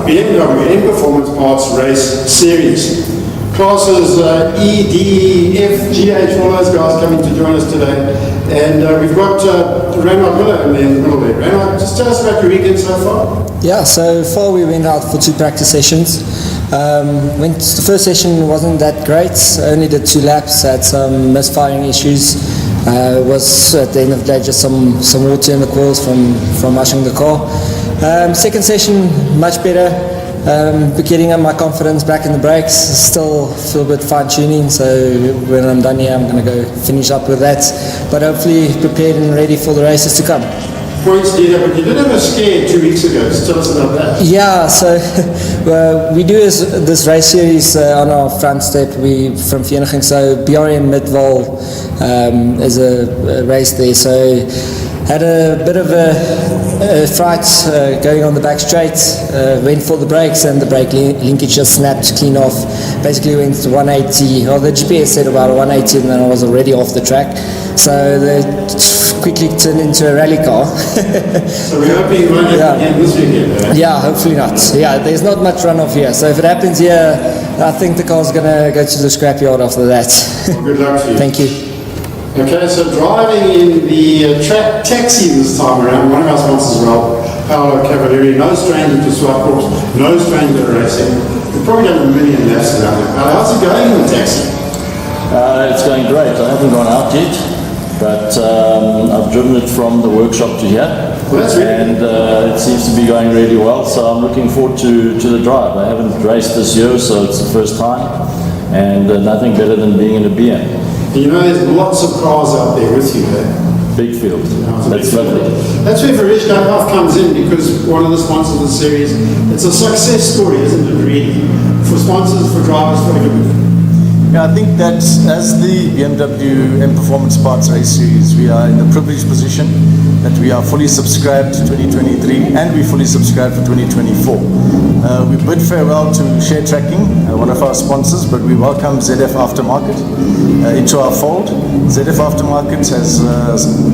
BMW M Performance Parts Race Series. Classes E, D, F, G, H, all those guys coming to join us today. And we've got Reinhardt Miller in the middle there. Reinhardt, just tell us about your weekend so far. Yeah, so far we went out for 2 practice sessions. The first session wasn't that great, only did 2 laps, had some misfiring issues. Was at the end of the day just some water in the coils from washing the car. Second session, much better. Getting up my confidence back in the brakes, still feel a bit fine tuning, so when I'm done here I'm going to go finish up with that, but hopefully prepared and ready for the races to come. Points data, but you did have a scare 2 weeks ago, just tell us about that. Yeah, so we do this race series on our front step, we from Vereniging, so BRM Midval is a race there, so had a bit of a fright going on the back straight, went for the brakes and the brake linkage just snapped clean off. Basically went to 180, the GPS said about 180 and then I was already off the track. So they quickly turned into a rally car. So we're hoping you won't happen again this weekend, right? Yeah, hopefully not. Yeah, there's not much runoff here. So if it happens here, I think the car's going to go to the scrapyard after that. Good luck to you. Thank you. Okay, so driving in the track taxi this time around, one of our sponsors as well, Paolo Cavalieri, no stranger to Zwartkops, no stranger to racing. We've probably done 1 million laps around it. How's it going in the taxi? It's going great. I haven't gone out yet, but I've driven it from the workshop to here. Well, that's really and it seems to be going really well, so I'm looking forward to the drive. I haven't raced this year, so it's the first time, and nothing better than being in a BM. You know, there's lots of cars out there with you, eh? Big field. That's lovely. That's where Verish Gauteng comes in, because one of the sponsors of the series, it's a success story, isn't it, really? For sponsors, for drivers, for everybody. Yeah, I think that as the BMW M Performance Parts Race Series, we are in the privileged position that we are fully subscribed to 2023 and we fully subscribed for 2024. We bid farewell to Share Tracking, one of our sponsors, but we welcome ZF Aftermarket into our fold. ZF Aftermarket has,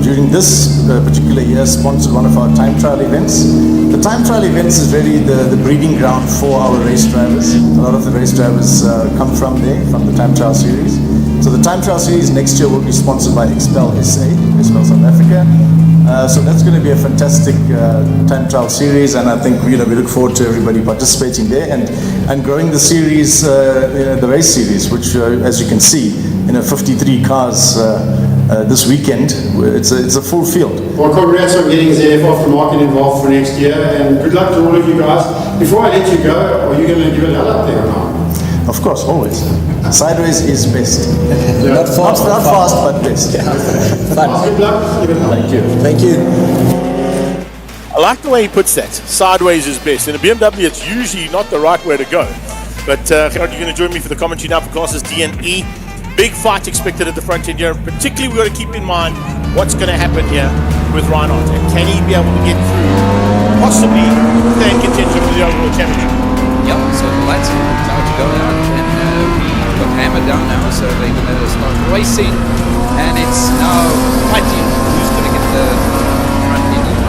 during this particular year, sponsored one of our time trial events. The time trial events is really the breeding ground for our race drivers. A lot of the race drivers come from there, from the time trial series. So the time trial series next year will be sponsored by Expel SA, Expel South Africa. So that's going to be a fantastic time trial series, and I think we look forward to everybody participating there and growing the series, the race series, which as you can see, 53 cars this weekend. It's a full field. Well, congrats on getting ZF Aftermarket involved for next year, and good luck to all of you guys. Before I let you go, are you going to give it hell up there or not? Of course, always. Sideways is best. Yeah. Not fast, but best. Good luck. Give it hell. Thank you. Thank you. I like the way he puts that. Sideways is best. In a BMW, it's usually not the right way to go. But Gerard, you're going to join me for the commentary now for classes D and E. Big fight expected at the front end here. Particularly, we've got to keep in mind what's going to happen here with Reinhardt. And can he be able to get through, possibly, stay in contention for the overall championship? Yeah, so the lights are about to go out, and we got hammered down now, so they're going to start racing, and it's now fighting who's going to get the front end.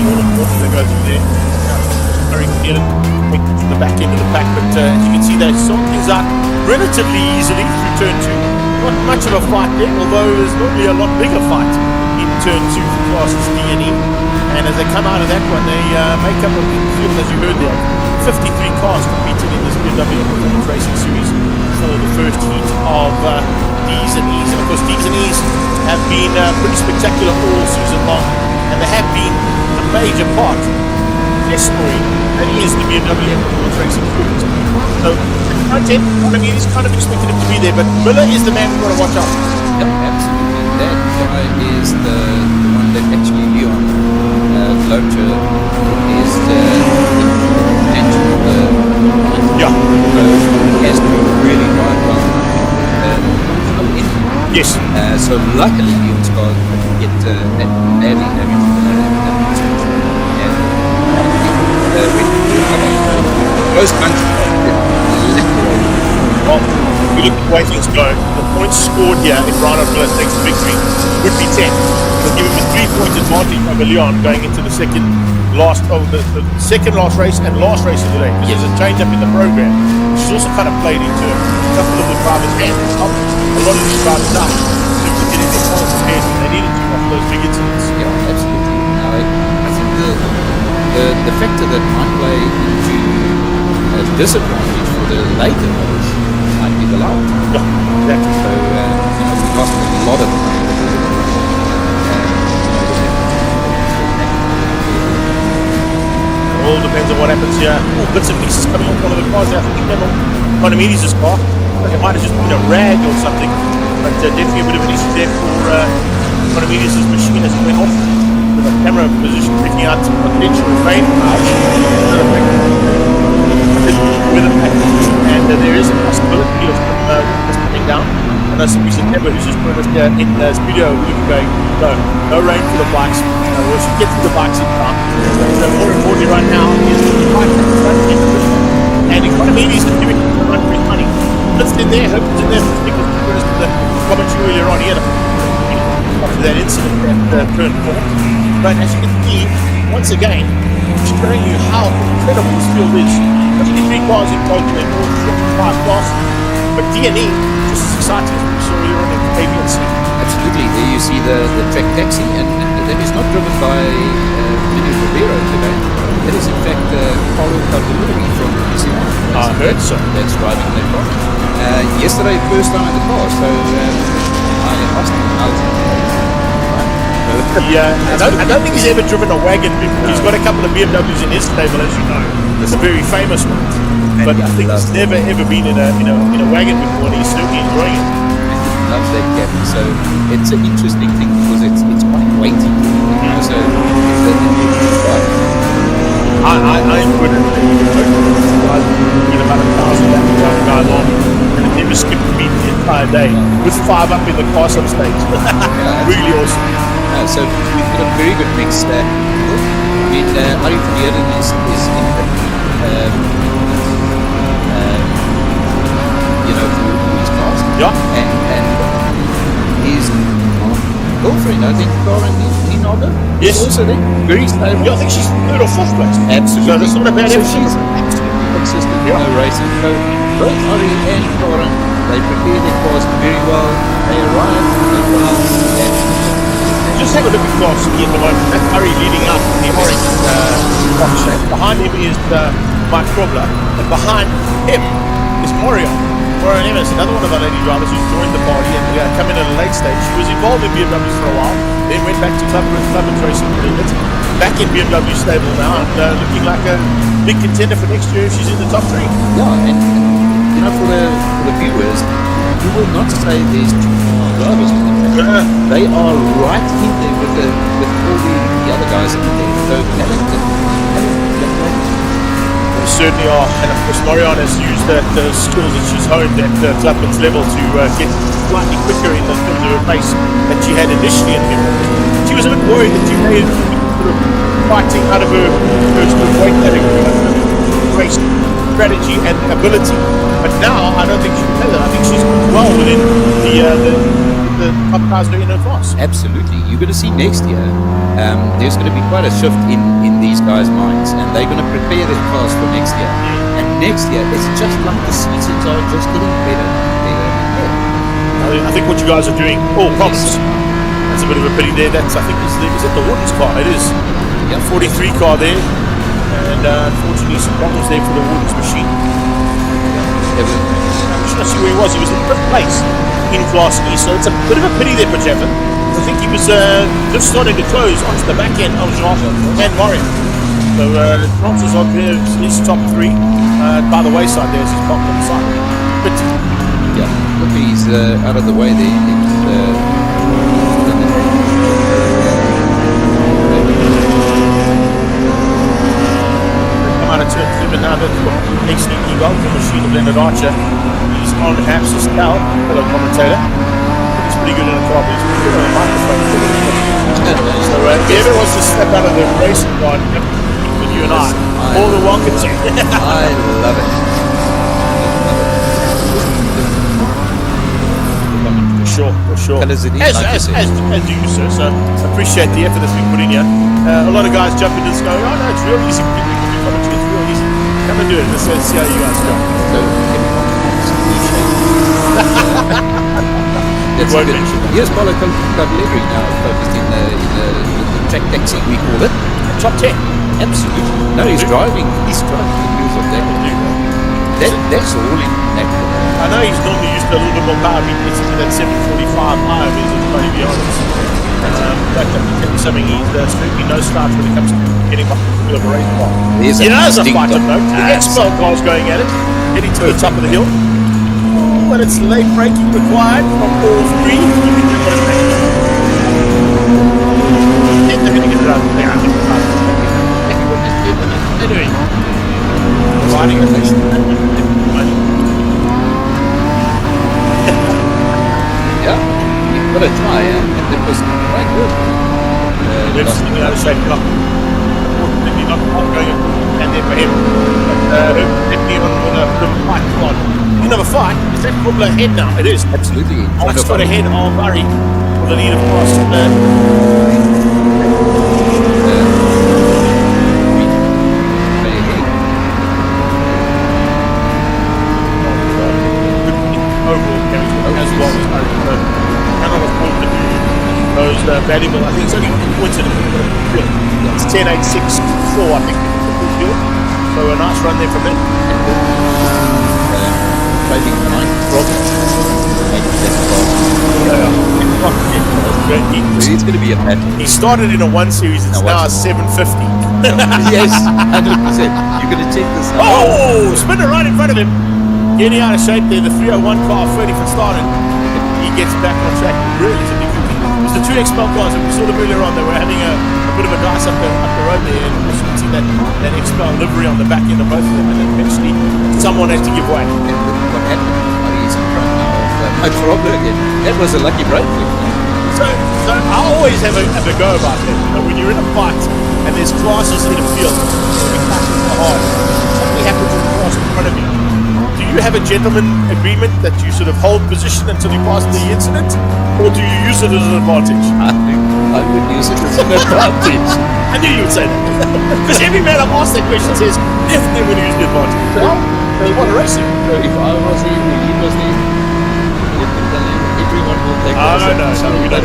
All the forces that go through there. Very clear to make it to the back end of the pack, but as you can see, they sort things out relatively easily through turn 2. Not much of a fight there, although there's normally a lot bigger fight in turn 2 for classes D and E. And as they come out of that one, they make up a big field, as you heard there. 53 cars competing in this BMW Performance Racing Series for the first heat of Ds and Es. And of course, Ds and Es have been pretty spectacular all season long, and they have been a major part of this story that is the BMW Performance Racing Series. So, it's kind of expected him to be there, but Miller is the man we've got to watch out. Yep, absolutely. That guy is the one that actually Leon Locher is the yeah. He has to really drive well. Yes. So luckily Leon's car get badly damaged. Close country. Well, we look at the way things go. The points scored here if Reinhardt Miller takes the victory would be 10. It'll give him a 3-point advantage over Leon going into the second last race and last race of the day. There's a change up in the program, which is also kind of played into a couple of the drivers' hands. A lot of these drivers out to get in their cars prepared when they needed to off those big incidents. Yeah, absolutely. Now, I think the factor that might play into a disadvantage for the later models might be the loud. Yeah, exactly. So, we lost a lot of money. It all depends on what happens here. Bits and pieces coming off one of the cars there. I think it came on Economides' car. It might have just been a rag or something. But definitely a bit of an issue there for Economides' machine as it went off. With a camera position picking out some potential rain. And there is a possibility of this coming down. I know some recent September who's just put us in the studio going, no rain for the bikes. We should get to the bikes in time. So more importantly right now is the bike and Economides is doing free money. Let's in there, hope it's in there because the commentary earlier on here after that incident that turned forward. But as you can see, once again, showing you how incredible this field is. 53 cars in total in all 5 classes. But D&E, just as exciting as we saw earlier on in A, B, and C. Absolutely. There you see the track taxi, and that is not driven by Mini Rivero today. That is in fact Paulo Cardellini from New Zealand. I heard so. That's driving that car. Yesterday, first time in the car, so I asked him how I don't think he's ever driven a wagon before. He's got a couple of BMWs in his stable, as you know. There's a very famous one. But I think he's never ever been in a wagon before, and he's certainly enjoying it. Loves that cabin. So it's an interesting thing because it's quite weighty. So it's I enjoyed it. Been about 1,000 lap guy long, and it never skipped me the entire day with 5 up in the car some stage. Really awesome. So we've got a very good mix there. I mean, Ari van Heerden is in for his cars. Yeah. And his girlfriend, I think, Karen in order. Yes. Also there. Very stable. Yeah, I think she's 3rd or 4th place. Absolutely. So that's not a bad So effort. she's absolutely consistent in her racing. So both Ari and Karen, they prepare their cars very well. They arrive well. Just have a look at Class E at the moment. That's Murray leading out in the orange box shape. Behind him is Mike Krobler, and behind him is Mario. Mario Evans, another one of our lady drivers who's joined the party and come in at a late stage. She was involved in BMWs for a while, then went back to Club Racing for a little bit. Back in BMW stable now, and looking like a big contender for next year if she's in the top 3. Yeah, and for the viewers, you will not say there's 2 drivers on the track. They are right in there with all the other guys in there. So They certainly are, and of course Marianne has used the skills that she's honed at Clubman's level to get slightly quicker in terms of her pace that she had initially in him. She was a bit worried that she may have sort of fighting out of her sort of weight category, race strategy and ability. But now I don't think she can play that. I think she's well within the top guys doing in advance. absolutely. You're going to see next year, there's going to be quite a shift in these guys' minds, and they're going to prepare their cars for next year. And next year, it's just like the seasons are just getting better and better and better. I think what you guys are doing, promise. That's a bit of a pity there. That's, I think, is it the Warden's car? It is. Yeah. 43 car there. And unfortunately, some problems there for the Warden's machine. I'm just trying to see where he was. He was in 5th place in Class E, so it's a bit of a pity there for Jevon. I think he was just starting to close onto the back end of Jean and Mario. So chances are there his top 3 by the wayside there as he's parked on the side. But Yeah, look, he's out of the way there. come out of turn 7 now. That's got a sneaky goal from machine of Leonard Archer. He's on Hamster's Cal, fellow commentator. He's pretty good in the car, but he's pretty good on the microphone. So if he ever wants to step out of the racing car with you and I, all the welcome to. I love it. the colours it is, like you said. As do you, sir. So appreciate the effort that's been put in here. A lot of guys jump into this going, oh no, it's real easy. It's real easy. Come and do it. Let's see how you guys go. So, that's Won't good. mention that. Here's Paulo Cavalieri now focused in the track taxi, we call it. Top 10. Absolutely. No, he's driving the wheels of that. That's all in that. I know he's normally used to a little bit more power. He gets into that 745 high, to be honest. But I can tell you something, he's strictly no slouch when it comes to getting behind the wheel of a race car. There's a There's a distinct fight of note. The Expel car's going at it, heading to the top of the hill. But it's late braking required from all three. They're going to get it out there. They're doing riding the face. Yeah, you've got to try, and it was quite good. We've seen the other shape block. Unfortunately, not going and there for him. But definitely on with a bit of a fight squad. You know, a fight. Is that Formula ahead now? It is. Absolutely. It's got ahead of Murray for the lead of course. Valuable. I think it's only 2 points in the field. It's 10.864, I think. So a nice run there from him. Fighting the ninth problem. It's going to be a battle. He started in a 1 series, it's now a 750. Yes, 100%. You're going to check this out. Oh, spinner right in front of him. Getting out of shape there, the 301 car, 30 for starting. He gets back on track relatively quickly. It was the two Expel cars that we saw them earlier on. They were having a bit of a dice up the road there, and you can see that Expel livery on the back end of both of them, and then eventually someone had to give way. And what happened? He's in front now of Mike Robert again. That was a lucky break. So I always have a go about that. You know, when you're in a fight and there's classes in a field, something happens in the class in front of you. Do you have a gentleman agreement that you sort of hold position until you pass the incident, or do you use it as an advantage? I would use it as an advantage. I knew you would say that. Because every man I've asked that question says, definitely would use the advantage. Well, they want to race him. If I was he was the everyone will take No, we don't.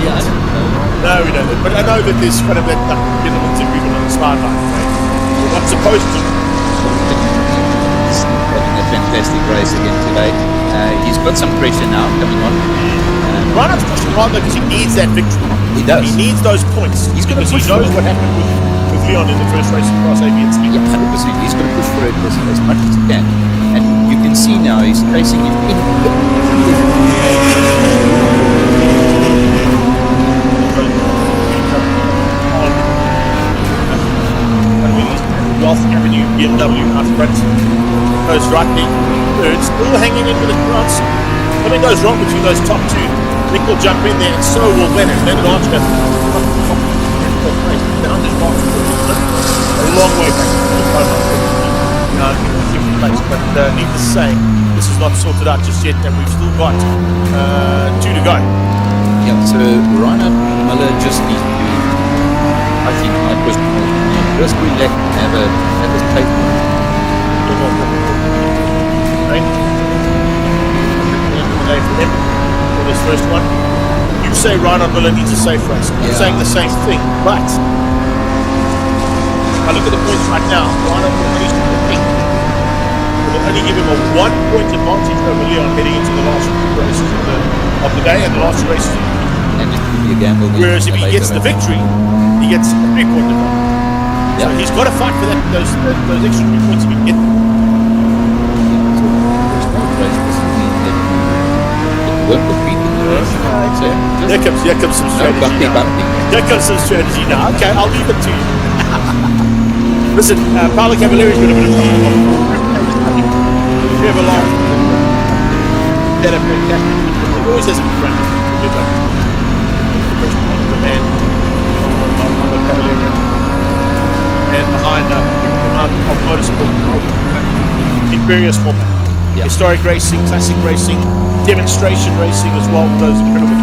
No, we don't. But I know that there's kind of that gentleman's agreement on the sideline. Right? You're not supposed to. Having a fantastic race again today. He's got some pressure now coming on. Reinhardt's pushing hard though because he needs that victory. He does. He needs those points. He's going to push. He knows what happened with Leon in the first race across ABS. Yeah, 100%. He's going to push for it as much as he can. And you can see now he's tracing him in. Wealth Avenue BMW out front goes right there. Third, still hanging in with the crowds. Something goes wrong between those top two. Nick will jump in there, and so will Leonard. Leonard Archer. A long way back to the place, but need to say, this is not sorted out just yet, and we've still got 2 to go. Yeah, so Reinhardt Miller just needs to, I think, my personal just relax and have a tight right? For him, for this first one. You say Reinhardt Miller needs a safe race. I'm saying the same thing, but I look at the points right now. Reinhardt Miller needs to compete. It will only give him a 1-point advantage over Leon heading into the last 2 races of the day and the last 2 races. and it could be a gamble. Whereas if he gets the victory, he gets a 3-point advantage. So he's got to fight for those extra 3 points if he can get them. Here comes some strategy now. Here comes some strategy now. Okay, I'll leave it to you. Listen, Paulo Cavalieri's got a bit of trouble. Trevor Long. Better fantastic. He always has a good run. The man on the Cavalieri. And behind him of motorsport in various format. Historic racing, classic racing, demonstration racing as well. Those incredible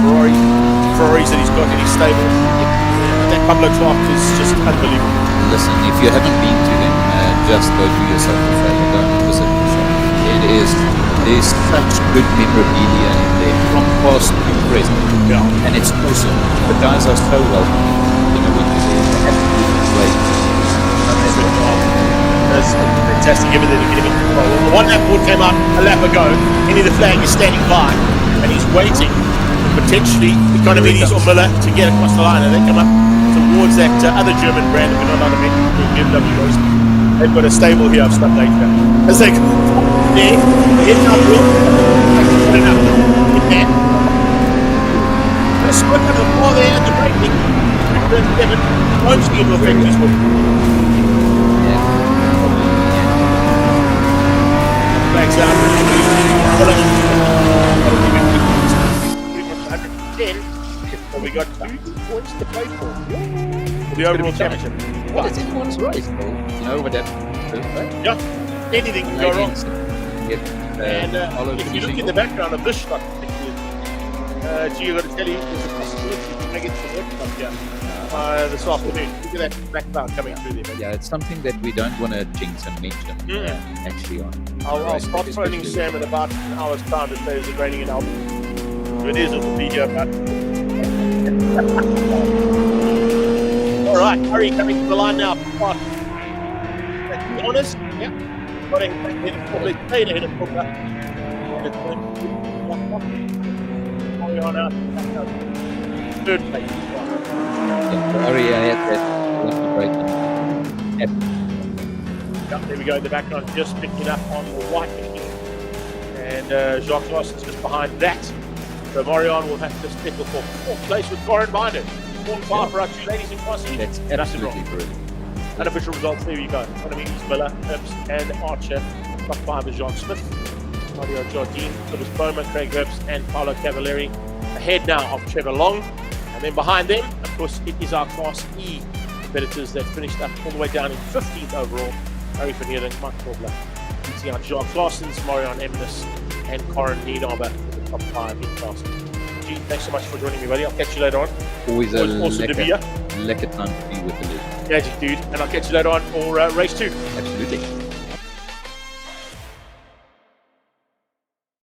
Ferraris that he's got in his stable. That Pablo Clark is just unbelievable. Listen, if you haven't been to them, just go do yourself a favor. Go and visit the shop. There's such good memorabilia in there from past to present. Yeah. And it's awesome. The guys are so welcome. You know, when you're there, they absolutely great. That's fantastic. Everything to get him in control. Well, one lap board came out a lap ago. Henny the Flag is standing by and he's waiting potentially Economides or Miller to get across the line, and they come up towards that other German brand that we're not allowed to mention, BMW Roast. They've got a stable here of stuff later. As they go there, they hit up real good enough in there. They squat up the ball there and the braking. Turn 7, won't see him affect his foot. Flags out. Well, we got 2 points to play for the overall championship. Well, it's in one's race, though. You know what happens, right? Yeah, anything can go wrong. And if you look in the background of this shot, gee, I've got to tell you, there's a possibility to make it to the World Cup here this afternoon. Look at that black cloud coming through there. Yeah, it's something that we don't want to jinx and mention actually on. I'll start phoning Sam in about an hour's time to say, is it raining in Albion? If it is, it'll be here, but... All right, Hurry coming to the line now. Let's be honest, yeah. Got a probably stayed ahead of Booker. Third place. Sorry, I had that lucky break. Yeah, there we go in the background, just picking up on the white. And Jacques Larson's just behind that. So Marion will have to step up for 4th place with Corin behind it. 4-5 for our 2 ladies in crossing. That's absolutely brilliant. Unofficial results, there you go. Economides, Miller, Herbst, and Archer. Top 5 is John Smith, Mario Jardine, Phyllis Bowman, Craig Herbst, and Paolo Cavalieri. Ahead now of Trevor Long. And then behind them, of course, it is our Class E competitors that finished up all the way down in 15th overall. Harry Van Heerden, Mike Corbler, Jacques Larsons, Marion Emness, and Corin Nienaber in the top 5 in class. Gee, thanks so much for joining me, buddy. I'll catch you later on. Always a awesome to be here. lekker time to be with the legend. Yeah, dude. And I'll catch you later on for race 2. Absolutely.